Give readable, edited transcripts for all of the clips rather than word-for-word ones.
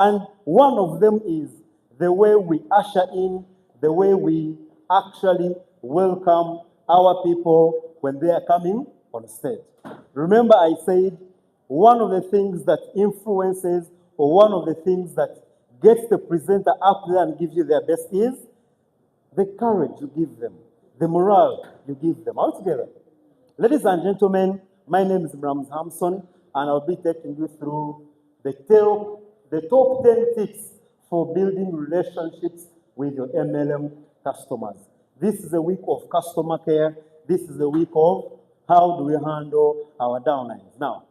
And one of them is the way we usher in, the way we actually welcome our people when they are coming on stage. Remember I said one of the things that influences, or one of the things that gets the presenter up there and gives you their best is the courage you give them, the morale you give them. All together. Ladies and gentlemen, my name is Brams Hamson, and I'll be taking you through the top 10 tips for building relationships with your MLM customers. This is a week of customer care. This is a week of how do we handle our downlines. Now,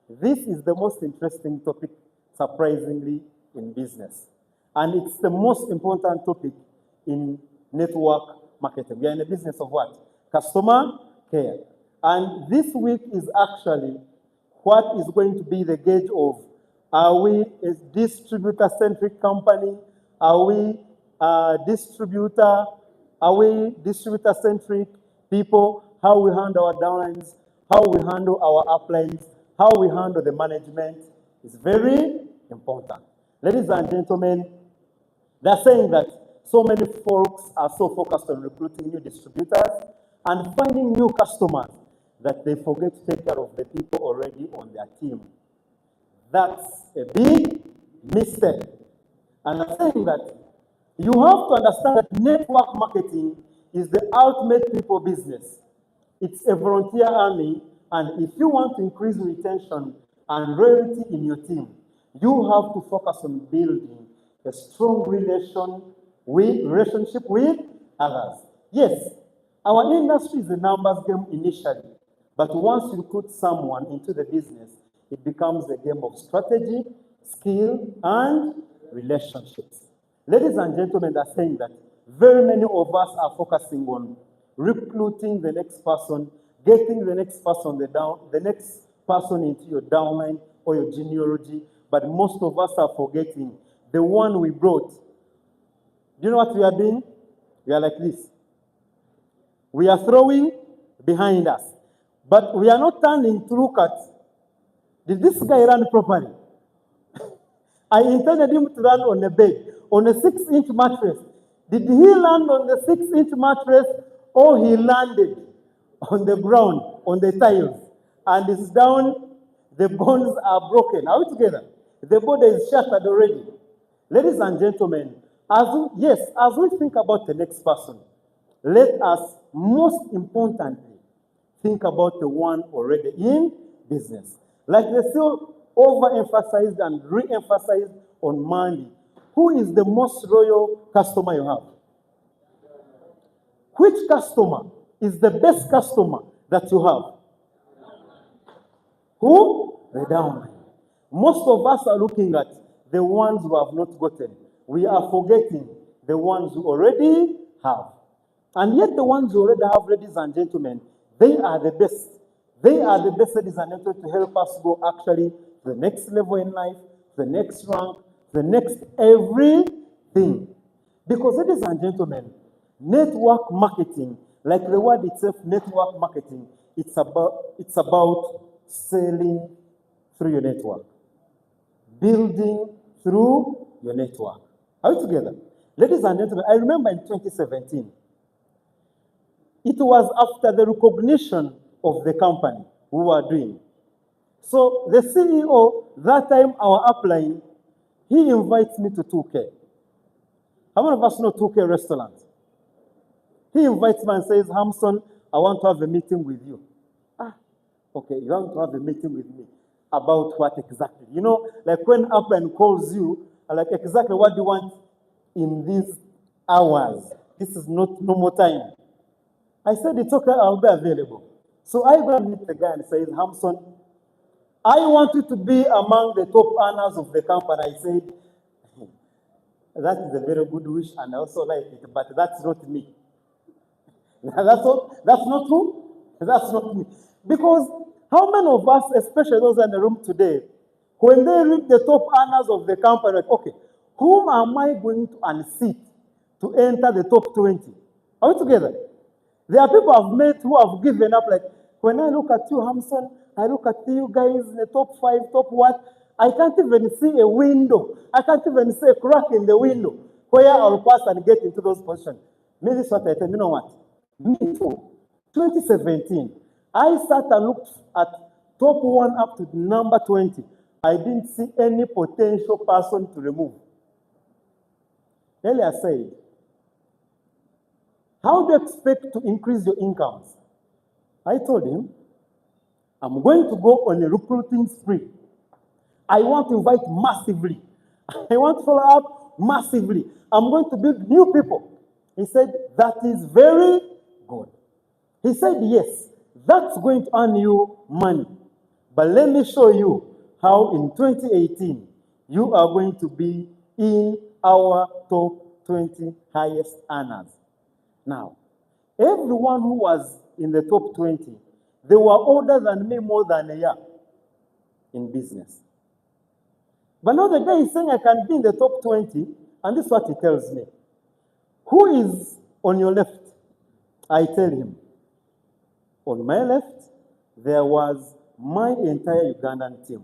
this is the most interesting topic, surprisingly, in business. And it's the most important topic in network marketing. We are in the business of what? Customer care. And this week is actually what is going to be the gauge of, are we a distributor-centric company? Are we distributor-centric people? How we handle our downlines, how we handle our uplines, how we handle the management is very important. Ladies and gentlemen, they're saying that so many folks are so focused on recruiting new distributors and finding new customers that they forget to take care of the people already on their team. That's a big mistake. And I'm saying that you have to understand that network marketing is the ultimate people business. It's a volunteer army, and if you want to increase retention and loyalty in your team, you have to focus on building a strong relationship with others. Yes, our industry is a numbers game initially, but once you put someone into the business, it becomes a game of strategy, skill, and relationships. Ladies and gentlemen, they're saying that very many of us are focusing on recruiting the next person, getting the next person into your downline or your genealogy, but most of us are forgetting the one we brought. Do you know what we are doing? We are like this. We are throwing behind us, but we are not turning to look at, did this guy run properly? I intended him to run on a bed, on a 6-inch mattress. Did he land on the 6-inch mattress, or he landed on the ground, on the tiles, and it's down, the bones are broken? Are we together? The body is shattered already. Ladies and gentlemen, as we think about the next person, let us most importantly think about the one already in business. Like they still overemphasized and re-emphasized on money. Who is the most loyal customer you have? Which customer is the best customer that you have? Who? The downline. Most of us are looking at the ones who have not gotten. We are forgetting the ones who already have. And yet the ones who already have, ladies and gentlemen, they are the best. They are the best, ladies and gentlemen, to help us go actually to the next level in life, the next rank, the next everything. Because, ladies and gentlemen, network marketing, like the word itself, network marketing, it's about selling through your network, building through your network. Are we together? Ladies and gentlemen, I remember in 2017, it was after the recognition of the company we were doing. So the CEO, that time our upline, he invites me to 2K. How many of us know 2K restaurant? He invites me and says, Hamson, I want to have a meeting with you. Okay, you want to have a meeting with me. About what exactly? You know, like when upline calls you, like exactly what do you want in these hours? This is not normal time. I said, it's okay, I'll be available. So I go and meet the guy and says, Hamson, I want you to be among the top earners of the company. I said, that is a very good wish, and I also like it, but that's not me. That's not true. That's not me. Because how many of us, especially those in the room today, when they reach the top earners of the company, like, okay, whom am I going to unseat to enter the top 20? Are we together? There are people I've met who have given up. Like, when I look at you, Hamson, I look at you guys in the top 5, top what? I can't even see a window. I can't even see a crack in the window where I'll pass and get into those positions. Me, this is what I tell you. You know what? Me too. 2017, I sat and looked at top 1 up to number 20. I didn't see any potential person to remove. Earlier said, how do you expect to increase your incomes? I told him, I'm going to go on a recruiting spree. I want to invite massively. I want to follow up massively. I'm going to build new people. He said, that is very good. He said, yes, that's going to earn you money. But let me show you how in 2018, you are going to be in our top 20 highest earners. Now, everyone who was in the top 20, they were older than me more than a year in business. But now the guy is saying I can be in the top 20, and this is what he tells me. Who is on your left? I tell him. On my left, there was my entire Ugandan team.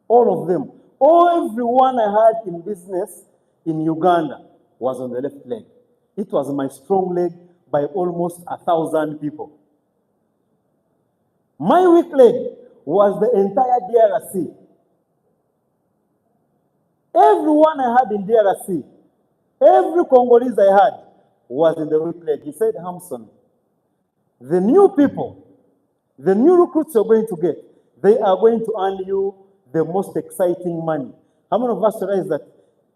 All of them. Everyone I had in business in Uganda was on the left leg. It was my strong leg by almost 1,000 people. My weak leg was the entire DRC. Everyone I had in DRC, every Congolese I had was in the weak leg. He said, Hamson, the new people, the new recruits you're going to get, they are going to earn you the most exciting money. How many of us realize that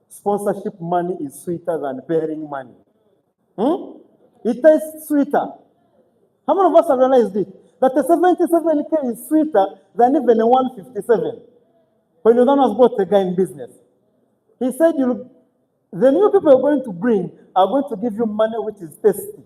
sponsorship money is sweeter than pairing money? It tastes sweeter. How many of us have realized it? That the 77K is sweeter than even a 157. When you don't have got a guy in business. He said, the new people you're going to bring are going to give you money which is tasty.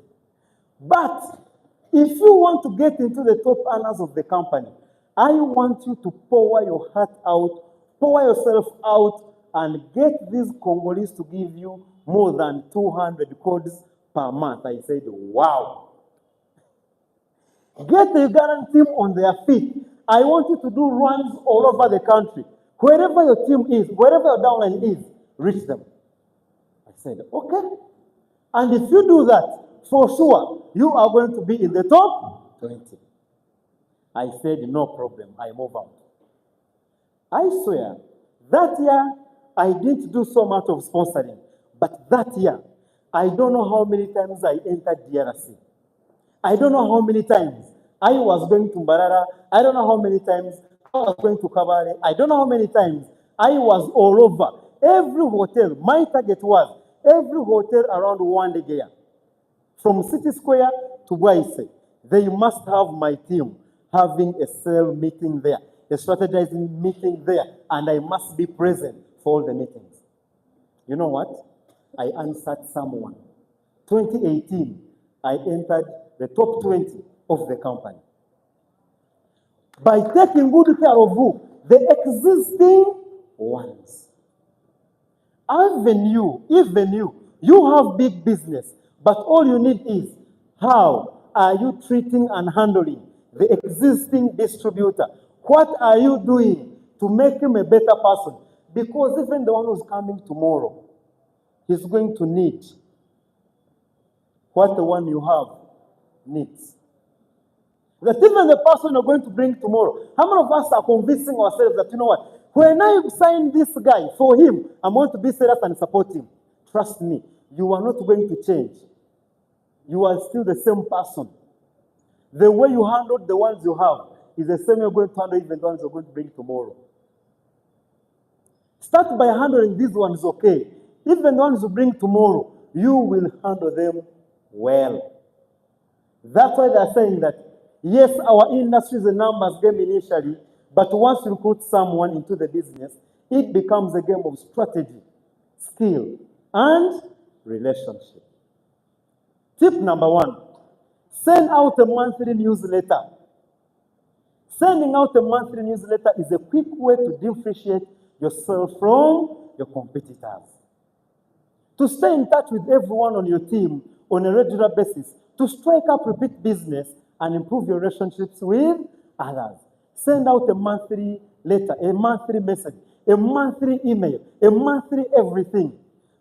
But if you want to get into the top earners of the company, I want you to pour your heart out, pour yourself out, and get these Congolese to give you more than 200 codes per month. I said, wow. Get the Ugandan team on their feet. I want you to do runs all over the country. Wherever your team is, wherever your downline is, reach them. I said, okay. And if you do that, for sure, you are going to be in the top 20. I said, no problem, I move out. I swear, that year, I didn't do so much of sponsoring. But that year, I don't know how many times I entered DRC. I don't know how many times I was going to Mbarara. I don't know how many times I was going to Kabale. I don't know how many times I was all over. Every hotel, my target was every hotel around Wandegea. From City Square to Bwaise, they must have my team having a sale meeting there, a strategizing meeting there, and I must be present for all the meetings. You know what? I answered someone. 2018, I entered the top 20 of the company. By taking good care of who? The existing ones. Even you have big business, but all you need is how are you treating and handling the existing distributor? What are you doing to make him a better person? Because even the one who's coming tomorrow, he's going to need what the one you have needs. That even the person you're going to bring tomorrow, how many of us are convincing ourselves that, you know what, when I sign this guy for him, I'm going to be serious and support him. Trust me, you are not going to change. You are still the same person. The way you handled the ones you have is the same you're going to handle even the ones you're going to bring tomorrow. Start by handling these ones okay. Even the ones you bring tomorrow, you will handle them well. That's why they're saying that, yes, our industry is a numbers game initially, but once you put someone into the business, it becomes a game of strategy, skill, and relationship. Tip number 1, send out a monthly newsletter. Sending out a monthly newsletter is a quick way to differentiate yourself from your competitors. To stay in touch with everyone on your team on a regular basis, to strike up repeat business and improve your relationships with others. Send out a monthly letter, a monthly message, a monthly email, a monthly everything.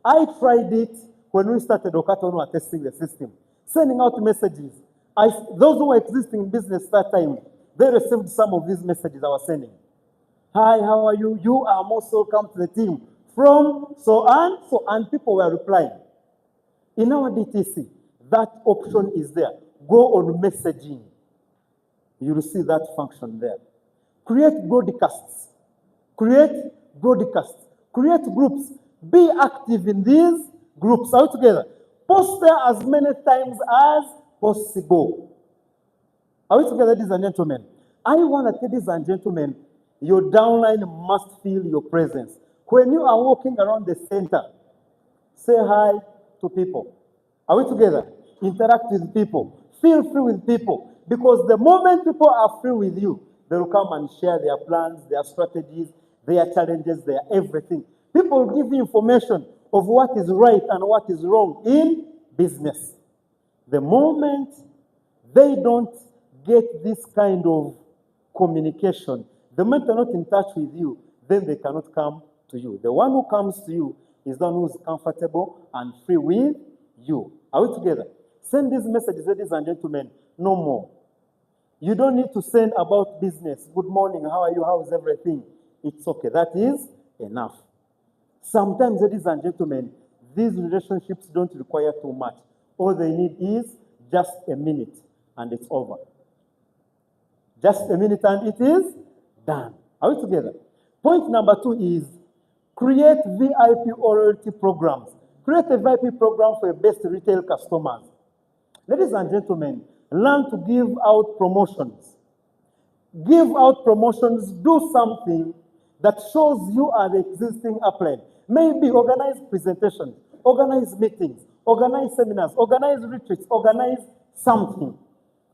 I tried it when we started OQATA when we were testing the system, sending out messages. Those who were existing in business that time, they received some of these messages I was sending. Hi, how are you? You are most welcome to the team. From so and people were replying. In our DTC, that option is there. Go on messaging. You'll see that function there. Create broadcasts. Create broadcasts. Create groups. Be active in these groups. Are we together? Post there as many times as possible. Are we together, ladies and gentlemen? I want to tell ladies and gentlemen, your downline must feel your presence. When you are walking around the center, say hi to people. Are we together? Interact with people. Feel free with people. Because the moment people are free with you, they will come and share their plans, their strategies, their challenges, their everything. People will give you information of what is right and what is wrong in business. The moment they don't get this kind of communication, the moment they're not in touch with you, then they cannot come to you. The one who comes to you is the one who is comfortable and free with you. Are we together? Send these messages, ladies and gentlemen, no more. You don't need to send about business. Good morning, how are you, how is everything? It's okay, that is enough. Sometimes, ladies and gentlemen, these relationships don't require too much. All they need is just a minute and it's over. Just a minute and it is done. Are we together? Point number 2 is create VIP loyalty programs. Create a VIP program for your best retail customers. Ladies and gentlemen, learn to give out promotions. Give out promotions, do something that shows you are the existing upline. Maybe organize presentations, organize meetings, organize seminars, organize retreats, organize something.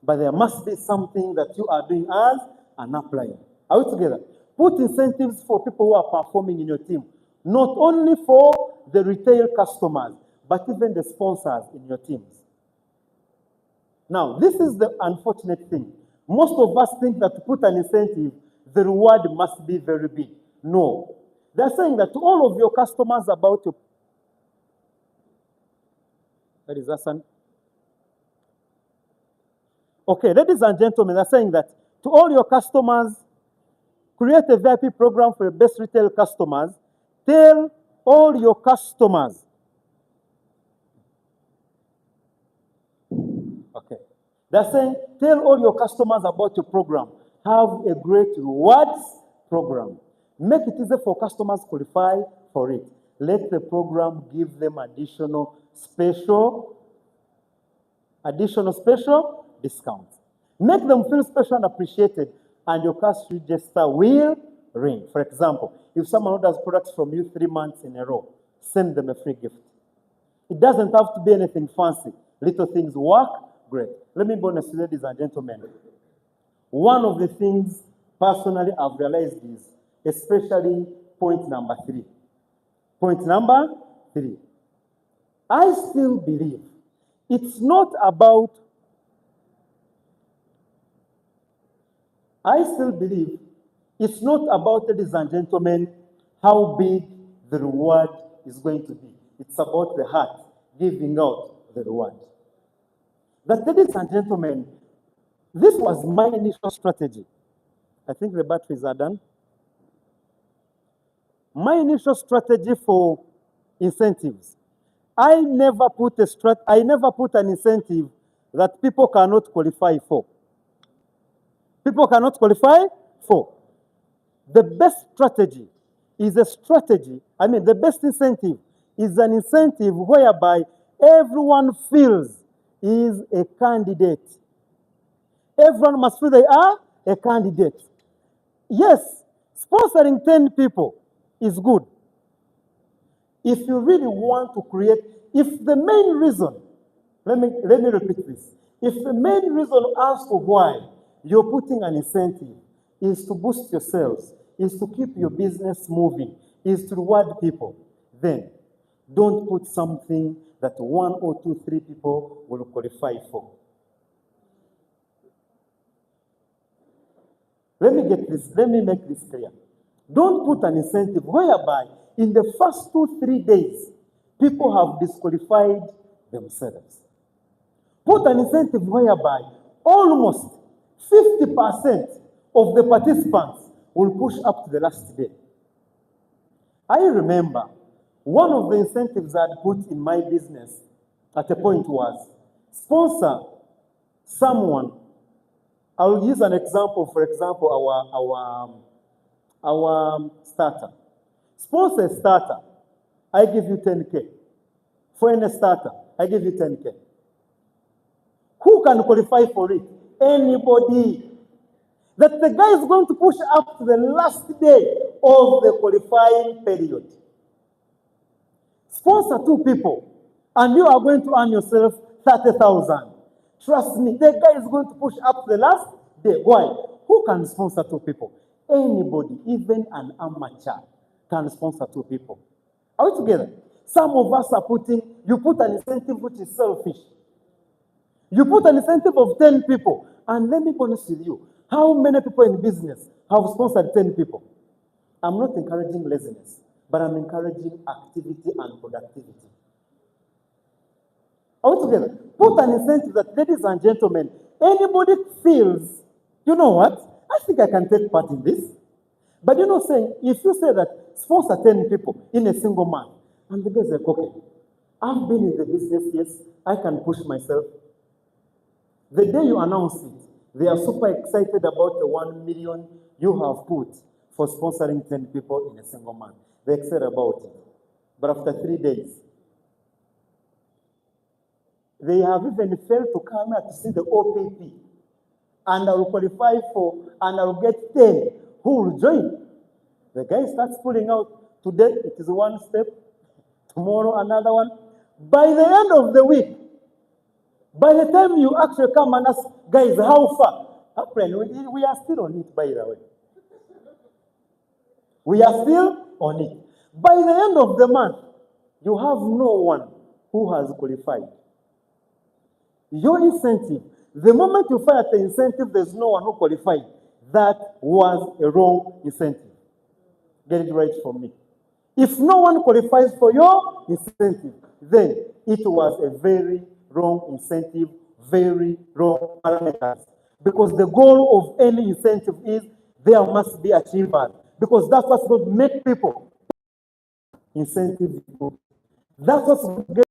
But there must be something that you are doing as an upline. Are we together? Put incentives for people who are performing in your team. Not only for the retail customers, but even the sponsors in your teams. Now, this is the unfortunate thing. Most of us think that to put an incentive, the reward must be very big. No. They're saying that to all of your customers about your... That is Hassan. Okay, ladies and gentlemen, they're saying that to all your customers, create a VIP program for your best retail customers. Tell all your customers. Okay. They're saying, tell all your customers about your program. Have a great rewards program. Make it easy for customers to qualify for it. Let the program give them additional special discounts. Make them feel special and appreciated, and your cash register will ring. For example, if someone orders products from you 3 months in a row, send them a free gift. It doesn't have to be anything fancy. Little things work great. Let me be honest, ladies and gentlemen. One of the things personally I've realized is, especially point number 3. Point number 3. I still believe it's not about ladies and gentlemen, how big the reward is going to be. It's about the heart giving out the reward. But ladies and gentlemen, this was my initial strategy. I think the batteries are done. My initial strategy for incentives. I never put an incentive that people cannot qualify for. People cannot qualify for. The best strategy is the best incentive is an incentive whereby everyone feels is a candidate. Everyone must feel they are a candidate. Yes, sponsoring 10 people is good. If you really want to create, if the main reason, let me repeat this. If the main reason as to why you're putting an incentive is to boost your sales, is to keep your business moving, is to reward people, then don't put something that 1 or 2, 3 people will qualify for. Let me make this clear. Don't put an incentive whereby in the first 2-3 days, people have disqualified themselves. Put an incentive whereby almost 50% of the participants will push up to the last day. I remember one of the incentives I had put in my business at a point was sponsor someone. I will use an example, for example, our starter. Sponsor a starter, I give you 10K. For any starter, I give you 10K. Who can qualify for it? Anybody. That the guy is going to push up to the last day of the qualifying period. Sponsor 2 people, and you are going to earn yourself 30,000. Trust me, the guy is going to push up to the last day. Why? Who can sponsor 2 people? Anybody, even an amateur, can sponsor 2 people. Are we together? Some of us are you put an incentive which is selfish. You put an incentive of 10 people, and let me be honest with you. How many people in business have sponsored 10 people? I'm not encouraging laziness, but I'm encouraging activity and productivity. Are we together? Put an incentive that, ladies and gentlemen, anybody feels, you know what? I think I can take part in this. But you know, saying, if you say that sponsor 10 people in a single month, and the guys are like, okay, I've been in the business, yes, I can push myself. The day you announce it, they are super excited about the 1 million you have put for sponsoring 10 people in a single month. They're excited about it. But after 3 days, they have even failed to come here to see the OPP. And I will qualify for, and I will get 10 who will join. The guy starts pulling out. Today, it is one step. Tomorrow, another one. By the end of the week, by the time you actually come and ask, guys, how far? We are still on it, by the way. We are still on it. By the end of the month, you have no one who has qualified. Your incentive, the moment you find the incentive, there's no one who qualified. That was a wrong incentive. Get it right from me. If no one qualifies for your incentive, then it was a very wrong incentive, very wrong parameters. Because the goal of any incentive is there must be achievers. Because that's what's going to make people incentive. That's what's going to